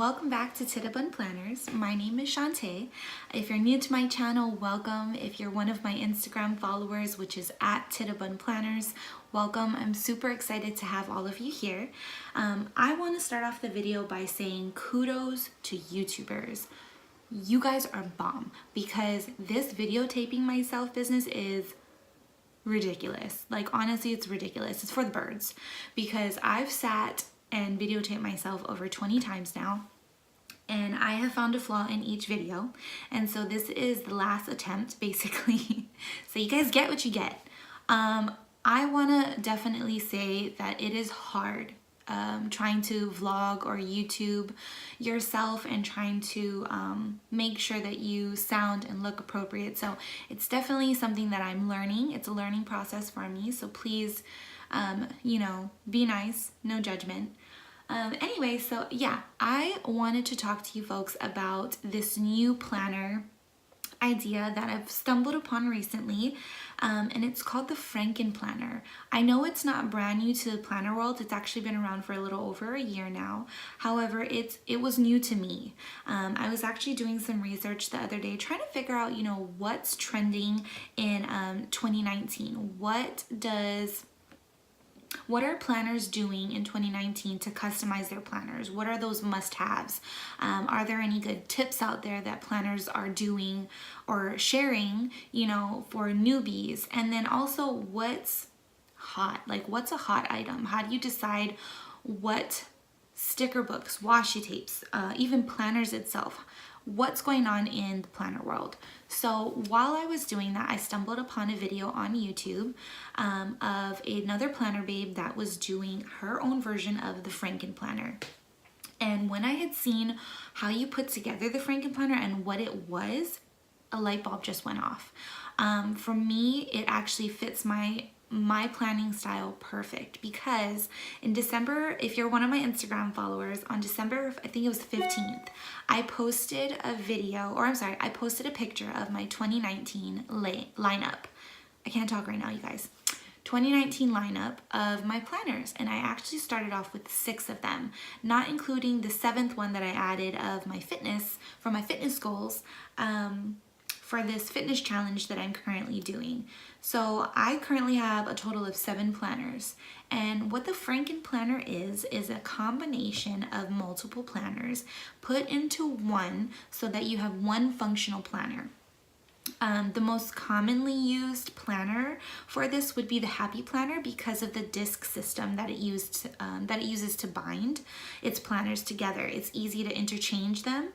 welcome back to Tita Planners. My name is Shantae. If you're new to my channel, welcome. If you're one of my Instagram followers, which is at Tita Planners, welcome. I'm super excited to have all of you here. I want to start off the video by saying kudos to YouTubers. You guys are bomb, because this videotaping myself business is ridiculous. Like, honestly, it's ridiculous. It's for the birds, because I've sat and videotape myself over 20 times now, and I have found a flaw in each video, and so this is the last attempt basically. So you guys get what you get. I want to definitely say that it is hard trying to vlog or YouTube yourself and trying to make sure that you sound and look appropriate. So it's definitely something that I'm learning. It's a learning process for me, so please you know, be nice, no judgment. Anyway, so yeah, I wanted to talk to you folks about this new planner idea that I've stumbled upon recently, and it's called the Franken Planner. I know it's not brand new to the planner world. It's actually been around for a little over a year now. However, it was new to me. I was actually doing some research the other day trying to figure out, you know, what's trending in 2019. What are planners doing in 2019 to customize their planners? What are those must-haves? Are there any good tips out there that planners are doing or sharing, you know, for newbies? And then also, what's hot? Like, what's a hot item? How do you decide what sticker books, washi tapes, even planners itself? What's going on in the planner world? So while I was doing that, I stumbled upon a video on YouTube of another planner babe that was doing her own version of the Franken Planner. And when I had seen how you put together the Franken Planner and what it was, a light bulb just went off. For me, it actually fits my planning style perfect, because in December, if you're one of my Instagram followers, on December, I think it was 15th, I posted a video, or I'm sorry, I posted a picture of my 2019 lineup. I can't talk right now, you guys. 2019 lineup of my planners, and I actually started off with 6 of them, not including the 7th one that I added of my fitness, for my fitness goals, for this fitness challenge that I'm currently doing. So I currently have a total of 7 planners, and what the Franken Planner is a combination of multiple planners put into one so that you have one functional planner. The most commonly used planner for this would be the Happy Planner, because of the disc system that it uses to bind its planners together. It's easy to interchange them.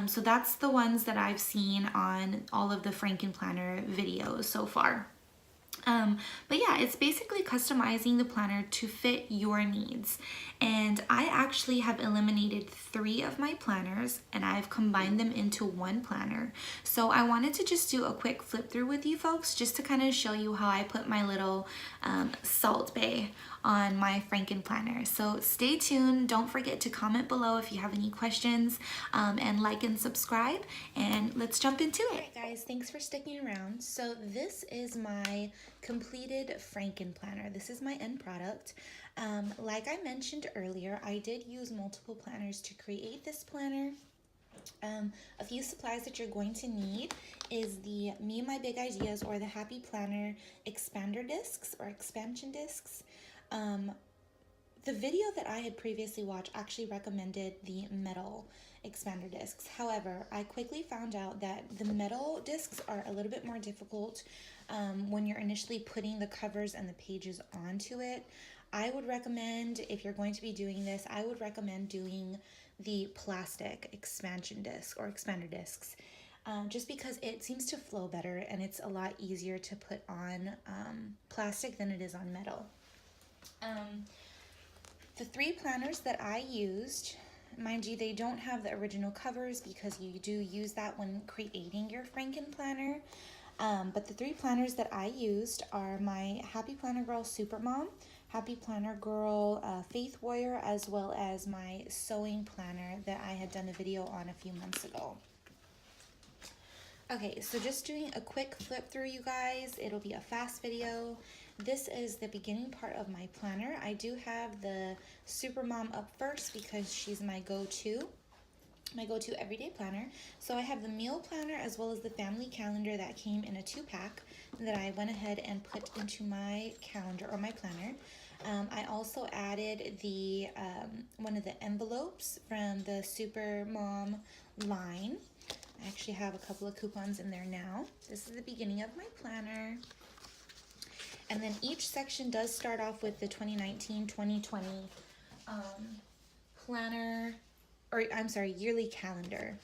So that's the ones that I've seen on all of the Franken Planner videos so far. But yeah, it's basically customizing the planner to fit your needs. And I actually have eliminated 3 of my planners and I've combined them into one planner. So I wanted to just do a quick flip through with you folks, just to kind of show you how I put my little salt bay on my Franken Planner. So stay tuned. Don't forget to comment below if you have any questions, and like and subscribe, and let's jump into it. All right, guys, thanks for sticking around. So this is my completed Franken Planner. This is my end product. Like I mentioned earlier, I did use multiple planners to create this planner. A few supplies that you're going to need is the Me and My Big Ideas, or the Happy Planner expander discs or expansion discs. The video that I had previously watched actually recommended the metal expander discs. However, I quickly found out that the metal discs are a little bit more difficult when you're initially putting the covers and the pages onto it. I would recommend, if you're going to be doing this, I would recommend doing the plastic expansion disc or expander discs, just because it seems to flow better and it's a lot easier to put on plastic than it is on metal. The 3 planners that I used, mind you, they don't have the original covers because you do use that when creating your Franken Planner. But the 3 planners that I used are my Happy Planner Girl Supermom, Happy Planner Girl Faith Warrior, as well as my sewing planner that I had done a video on a few months ago. Okay, so just doing a quick flip through, you guys. It'll be a fast video. This is the beginning part of my planner. I do have the Supermom up first because she's my go-to. my go-to everyday planner. So I have the meal planner as well as the family calendar that came in a 2-pack that I went ahead and put into my calendar or my planner. I also added the one of the envelopes from the Super Mom line. I actually have a couple of coupons in there now. This is the beginning of my planner. And then each section does start off with the 2019-2020 planner, or I'm sorry, yearly calendar.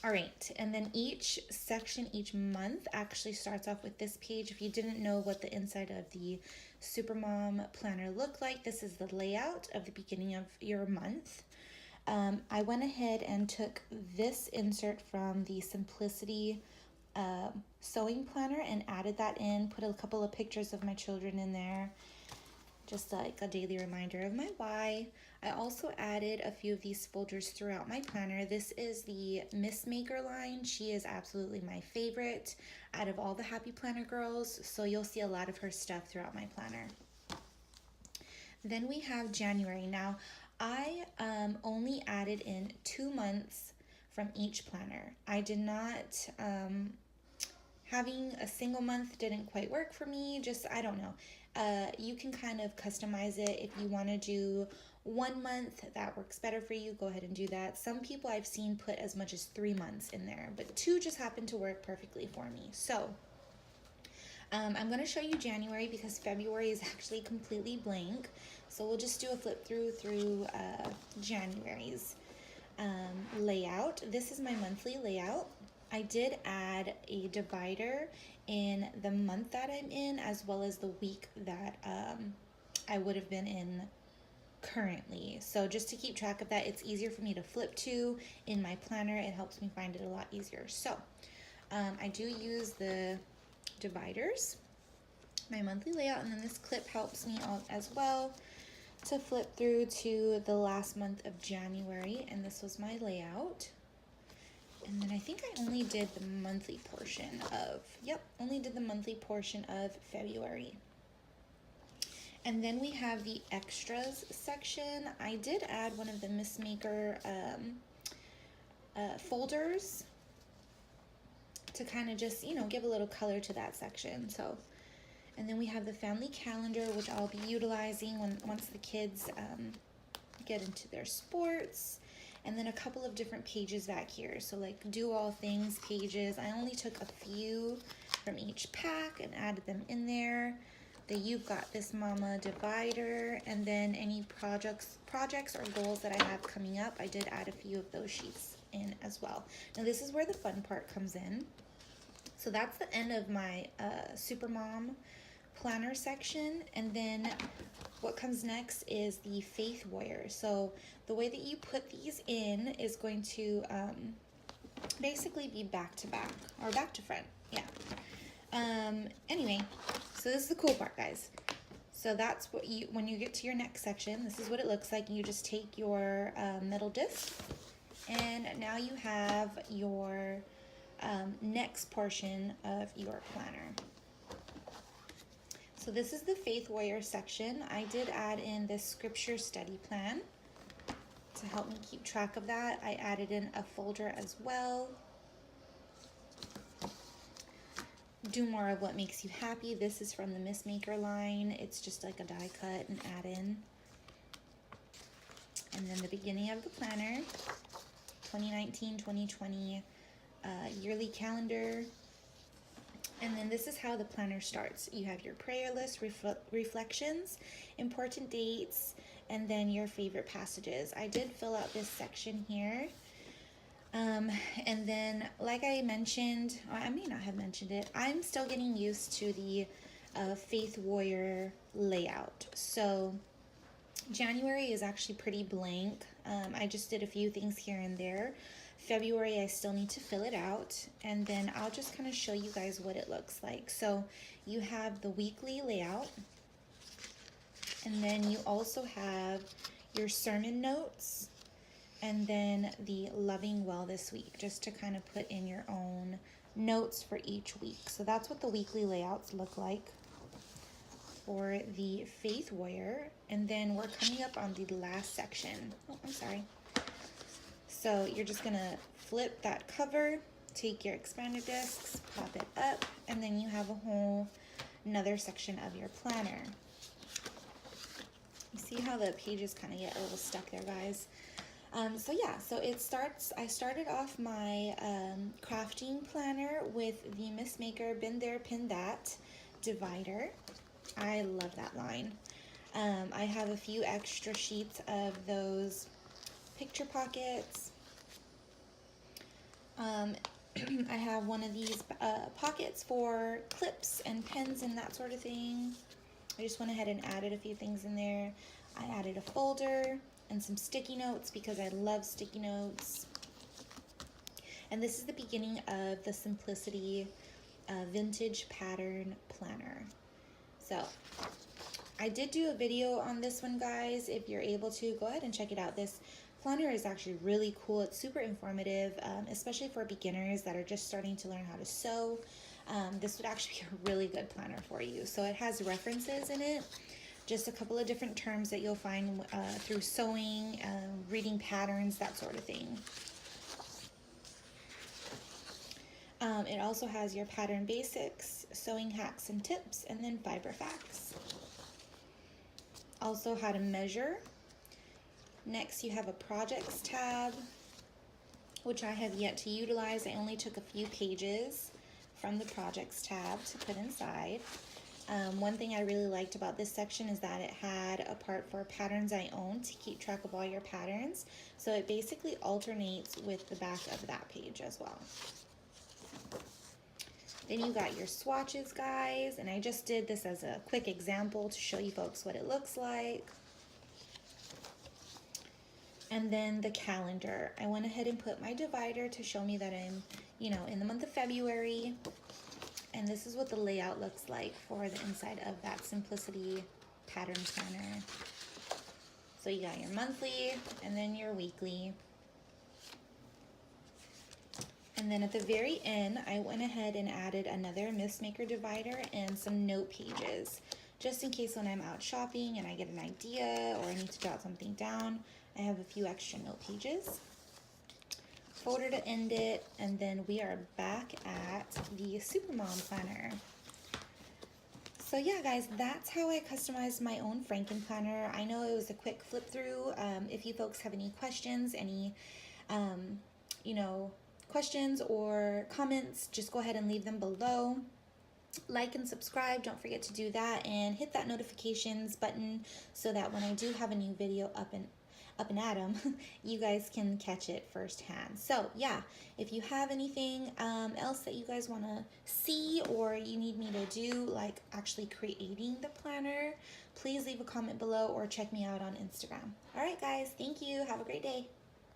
All right, and then each section, each month actually starts off with this page. If you didn't know what the inside of the Supermom planner looked like, this is the layout of the beginning of your month. I went ahead and took this insert from the Simplicity sewing planner and added that in, put a couple of pictures of my children in there, just like a daily reminder of my why. I also added a few of these folders throughout my planner. This is the Miss Maker line. She is absolutely my favorite out of all the Happy Planner girls, so you'll see a lot of her stuff throughout my planner. Then we have January. Now, I only added in 2 months from each planner. I did not, having a single month didn't quite work for me, just, I don't know. You can kind of customize it. If you want to do 1 month, that works better for you, go ahead and do that. Some people I've seen put as much as 3 months in there, but 2 just happened to work perfectly for me. So I'm going to show you January because February is actually completely blank. So we'll just do a flip through January's layout. This is my monthly layout. I did add a divider in the month that I'm in as well as the week that I would have been in currently. So just to keep track of that, it's easier for me to flip to in my planner. It helps me find it a lot easier. So I do use the dividers, my monthly layout, and then this clip helps me out as well to flip through to the last month of January, and this was my layout. And then I think I only did the monthly portion of, only did the monthly portion of February. And then we have the extras section. I did add one of the Miss Maker folders to kind of just, give a little color to that section. So, and then we have the family calendar, which I'll be utilizing once the kids get into their sports. And then a couple of different pages back here. So like do all things pages. I only took a few from each pack and added them in there. The You've Got This Mama divider, and then any projects or goals that I have coming up, I did add a few of those sheets in as well. Now this is where the fun part comes in. So that's the end of my Supermom planner section, and then what comes next is the Faith Warrior. So the way that you put these in is going to basically be back to back or back to front. Anyway, so this is the cool part, guys. So that's what when you get to your next section, this is what it looks like. You just take your metal disc, and now you have your next portion of your planner. So this is the Faith Warrior section. I did add in this scripture study plan to help me keep track of that. I added in a folder as well. Do more of what makes you happy. This is from the Miss Maker line. It's just like a die cut and add in. And then the beginning of the planner, 2019-2020 yearly calendar. And then this is how the planner starts. You have your prayer list, reflections, important dates, and then your favorite passages. I did fill out this section here. And then, like I mentioned, or I may not have mentioned it, I'm still getting used to the Faith Warrior layout. So January is actually pretty blank. I just did a few things here and there. February, I still need to fill it out, and then I'll just kind of show you guys what it looks like. So you have the weekly layout, and then you also have your sermon notes, and then the loving well this week, just to kind of put in your own notes for each week. So that's what the weekly layouts look like for the Faith Warrior. And then we're coming up on the last section. Oh, I'm sorry. So you're just gonna flip that cover, take your expander discs, pop it up, and then you have a whole another section of your planner. You see how the pages kind of get a little stuck there, guys? So yeah, so I started off my crafting planner with the Miss Maker Been There, Pin That divider. I love that line. I have a few extra sheets of those picture pockets. I have one of these pockets for clips and pens and that sort of thing. I just went ahead and added a few things in there. I added a folder and some sticky notes because I love sticky notes. And this is the beginning of the Simplicity Vintage Pattern Planner. So I did do a video on this one, guys. If you're able to, go ahead and check it out. This planner is actually really cool. It's super informative, especially for beginners that are just starting to learn how to sew. This would actually be a really good planner for you. So it has references in it, just a couple of different terms that you'll find through sewing, reading patterns, that sort of thing. It also has your pattern basics, sewing hacks and tips, and then fiber facts. Also how to measure. Next, you have a projects tab, which I have yet to utilize. I only took a few pages from the projects tab to put inside. One thing I really liked about this section is that it had a part for patterns I own to keep track of all your patterns. So it basically alternates with the back of that page as well. Then you got your swatches, guys, and I just did this as a quick example to show you folks what it looks like. And then the calendar. I went ahead and put my divider to show me that I'm, in the month of February. And this is what the layout looks like for the inside of that Simplicity Pattern Planner. So you got your monthly and then your weekly. And then at the very end, I went ahead and added another Miss Maker divider and some note pages, just in case when I'm out shopping and I get an idea or I need to jot something down, I have a few extra note pages. Folder to end it, and then we are back at the Supermom Planner. So yeah, guys, that's how I customized my own Franken Planner. I know it was a quick flip through. If you folks have any questions, any questions or comments, just go ahead and leave them below. Like and subscribe, don't forget to do that, and hit that notifications button so that when I do have a new video up and at 'em, you guys can catch it firsthand. So yeah, if you have anything else that you guys want to see or you need me to do, like actually creating the planner, please leave a comment below or check me out on Instagram. All right, guys, thank you. Have a great day.